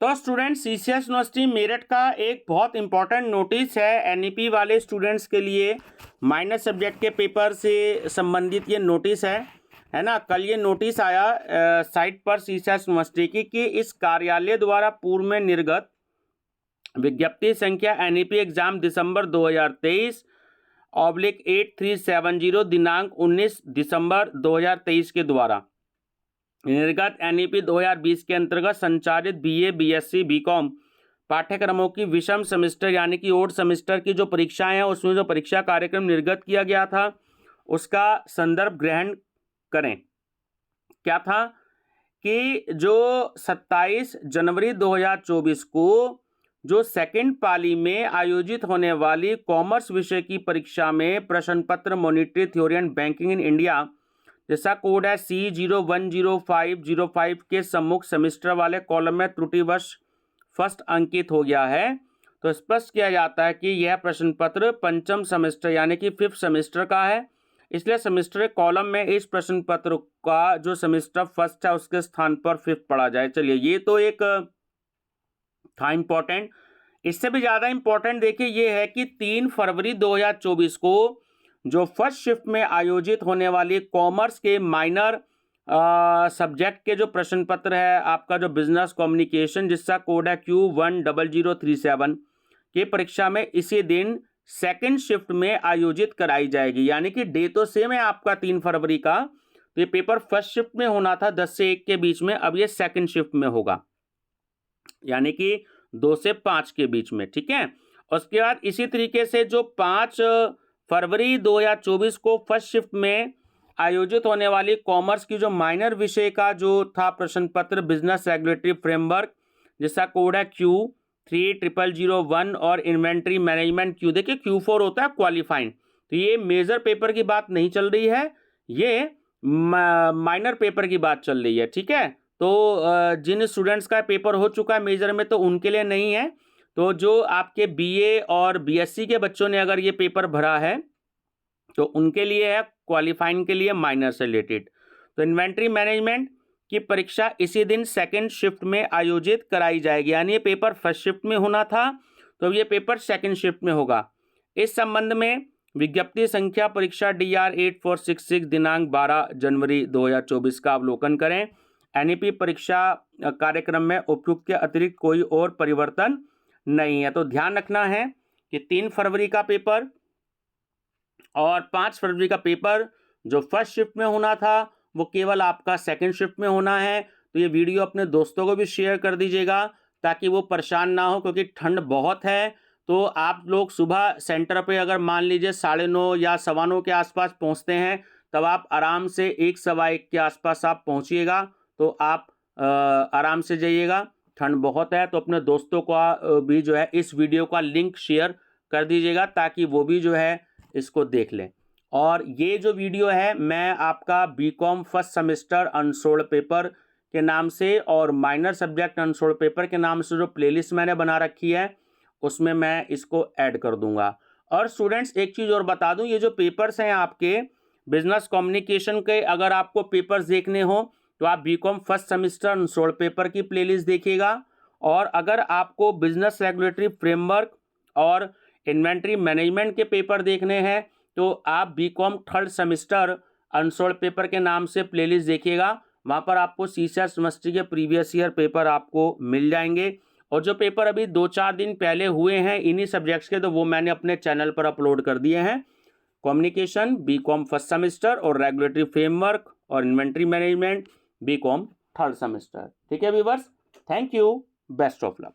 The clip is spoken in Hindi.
तो स्टूडेंट सीसीएस यूनिवर्सिटी मेरठ का एक बहुत इंपॉर्टेंट नोटिस है एनईपी वाले स्टूडेंट्स के लिए। माइनर सब्जेक्ट के पेपर से संबंधित ये नोटिस है ना। कल ये नोटिस आया साइट पर सीसीएस यूनिवर्सिटी की कि इस कार्यालय द्वारा पूर्व में निर्गत विज्ञप्ति संख्या एनईपी एग्जाम दिसंबर 2023 /8370 दिनांक 19 दिसंबर 2023 के द्वारा निर्गत एनईपी 2020 के अंतर्गत संचालित बीए, बीएससी, बीकॉम पाठ्यक्रमों की विषम सेमेस्टर यानी कि ओड सेमेस्टर की जो परीक्षाएं हैं उसमें जो परीक्षा कार्यक्रम निर्गत किया गया था उसका संदर्भ ग्रहण करें। क्या था कि जो 27 जनवरी 2024 को जो सेकंड पाली में आयोजित होने वाली कॉमर्स विषय की परीक्षा में प्रश्न पत्र monetary theory and banking in India जिसका कोड है C010505 के सम्मुख सेमेस्टर वाले कॉलम में त्रुटिवश फर्स्ट अंकित हो गया है। तो स्पष्ट किया जाता है कि यह प्रश्न पत्र पंचम सेमेस्टर यानी कि 5th सेमेस्टर का है, इसलिए सेमेस्टर कॉलम में इस प्रश्न पत्र का जो सेमेस्टर फर्स्ट है उसके स्थान पर 5th पढ़ा जाए। चलिए ये तो एक था इम्पोर्टेंट। इससे भी ज़्यादा इम्पोर्टेंट देखिए ये है कि 3 फरवरी 2024 को जो फर्स्ट शिफ्ट में आयोजित होने वाली कॉमर्स के माइनर सब्जेक्ट के जो प्रश्न पत्र है आपका जो बिजनेस कम्युनिकेशन जिसका कोड है Q10037 की परीक्षा में इसी दिन सेकंड शिफ्ट में आयोजित कराई जाएगी। यानी कि डे तो सेम है आपका 3 फरवरी का, तो ये पेपर फर्स्ट शिफ्ट में होना था 10 से 1 के बीच में, अब ये सेकंड शिफ्ट में होगा यानी कि 2 से 5 के बीच में। ठीक है, उसके बाद इसी तरीके से जो 5 फरवरी 2024 को फर्स्ट शिफ्ट में आयोजित होने वाली कॉमर्स की जो माइनर विषय का जो था प्रश्न पत्र बिजनेस रेगुलेटरी फ्रेमवर्क जिसका कोड है Q3001 और इन्वेंट्री मैनेजमेंट Q, देखिए Q4 होता है क्वालिफाइंग, तो ये मेजर पेपर की बात नहीं चल रही है, ये माइनर पेपर की बात चल रही है। ठीक है, तो जिन स्टूडेंट्स का पेपर हो चुका है मेजर में तो उनके लिए नहीं है, तो जो आपके बीए और बीएससी के बच्चों ने अगर ये पेपर भरा है तो उनके लिए है, क्वालिफाइंग के लिए माइनर से रिलेटेड। तो इन्वेंट्री मैनेजमेंट की परीक्षा इसी दिन सेकंड शिफ्ट में आयोजित कराई जाएगी, यानी ये पेपर फर्स्ट शिफ्ट में होना था तो ये पेपर सेकंड शिफ्ट में होगा। इस संबंध में विज्ञप्ति संख्या परीक्षा DR8466 दिनांक 12 जनवरी 2024 का अवलोकन करें। एनईपी परीक्षा कार्यक्रम में उपयुक्त के अतिरिक्त कोई और परिवर्तन नहीं है। तो ध्यान रखना है कि 3 फरवरी का पेपर और 5 फरवरी का पेपर जो फर्स्ट शिफ्ट में होना था वो केवल आपका सेकंड शिफ्ट में होना है। तो ये वीडियो अपने दोस्तों को भी शेयर कर दीजिएगा ताकि वो परेशान ना हो, क्योंकि ठंड बहुत है। तो आप लोग सुबह सेंटर पे अगर मान लीजिए 9:30 या 9:15 के आसपास पहुंचते हैं तब आप आराम से 1 सवा 1 के आसपास आप पहुंचिएगा, तो आप आराम से जाइएगा। ठंड बहुत है तो अपने दोस्तों को भी जो है इस वीडियो का लिंक शेयर कर दीजिएगा ताकि वो भी जो है इसको देख लें। और ये जो वीडियो है मैं आपका BCom first semester unsolved paper के नाम से और माइनर सब्जेक्ट अनसोल्ड पेपर के नाम से जो प्लेलिस्ट मैंने बना रखी है उसमें मैं इसको ऐड कर दूंगा। और स्टूडेंट्स एक चीज़ और बता दूं, ये जो पेपर्स हैं आपके बिजनेस कम्युनिकेशन के, अगर आपको पेपर्स देखने हो तो आप BCom first semester unsolved paper की प्लेलिस्ट देखिएगा। और अगर आपको बिजनेस रेगुलेटरी फ्रेमवर्क और इन्वेंट्री मैनेजमेंट के पेपर देखने हैं तो आप BCom third semester unsolved paper के नाम से प्लेलिस्ट देखिएगा। वहाँ पर आपको सीसीएस यूनिवर्सिटी के प्रीवियस ईयर पेपर आपको मिल जाएंगे। और जो पेपर अभी 2-4 दिन पहले हुए हैं इन्हीं सब्जेक्ट्स के, तो वो मैंने अपने चैनल पर अपलोड कर दिए हैं। कम्युनिकेशन बीकॉम फर्स्ट सेमेस्टर और रेगुलेटरी फ्रेमवर्क और inventory management BCom third semester. ठीक है viewers, thank you, best of luck.